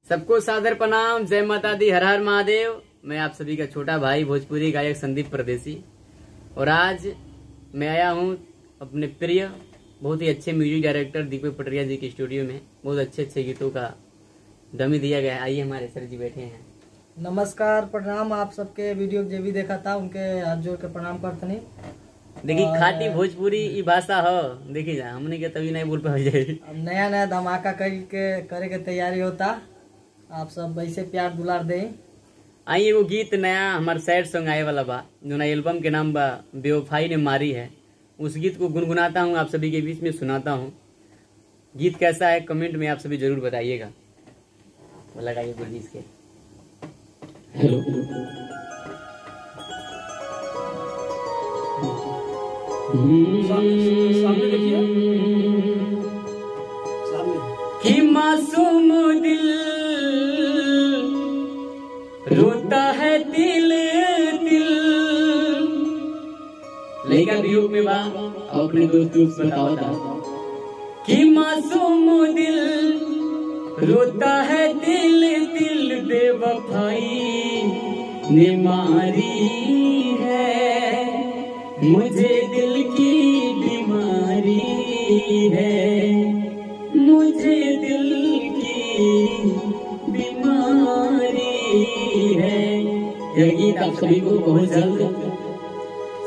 सबको सादर प्रणाम, जय माता दी, हर हर महादेव। मैं आप सभी का छोटा भाई भोजपुरी गायक संदीप परदेसी, और आज मैं आया हूँ अपने प्रिय बहुत ही अच्छे म्यूजिक डायरेक्टर दीपक पटरिया जी के स्टूडियो में। बहुत अच्छे अच्छे गीतों का डमी दिया गया है। आइए, हमारे सर जी बैठे हैं। नमस्कार, प्रणाम। आप सबके वीडियो जो भी देखा था उनके हाथ जोड़ के प्रणाम करते नहीं। देखिए, खाटी भोजपुरी ई भाषा हो, देखी जा हमने के तभी नहीं बोल पाए। अब नया नया धमाका करे के तैयारी होता। आप सब ऐसे प्यार दुलार दे। आई एगो गीत नया हमार सैड सॉन्ग आए वाला बा, जो ना एल्बम के नाम बा बेवफाई ने मारी है। उस गीत को गुनगुनाता हूँ, आप सभी के बीच में सुनाता हूँ। गीत कैसा है कमेंट में आप सभी जरूर बताइएगा। लगाइए गुरजीत के। हेलो सामने देखिए, कि मासूम दिल रोता है तिल तिल। लड़का वियोग में बा, अपने दोस्त बताओ था कि मासूम दिल रोता है तिल तिल, बेवफाई ने मारी है, मुझे दिल की बीमारी है, मुझे दिल की बीमारी है। यह गीत आप सभी को बहुत जल्द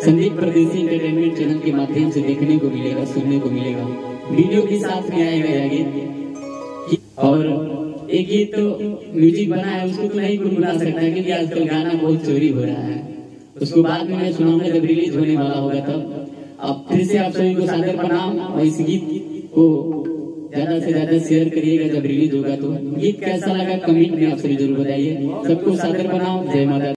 संदीप परदेसी एंटरटेनमेंट चैनल के माध्यम से देखने को मिलेगा, सुनने को मिलेगा। वीडियो के साथ में आएगा यह गीत। और एक गीत तो म्यूजिक बना है, उसको तो नहीं गुनगुना सकता क्योंकि आजकल गाना बहुत चोरी हो रहा है। उसको बाद में मैं सुनाऊंगा जब रिलीज होने वाला होगा तब। अब फिर से आप सभी को सादर प्रणाम, और इस गीत को ज्यादा से ज्यादा शेयर करिएगा जब रिलीज होगा तो। गीत कैसा लगा कमेंट में आप सभी जरूर बताइए। सबको सादर प्रणाम, जय माता।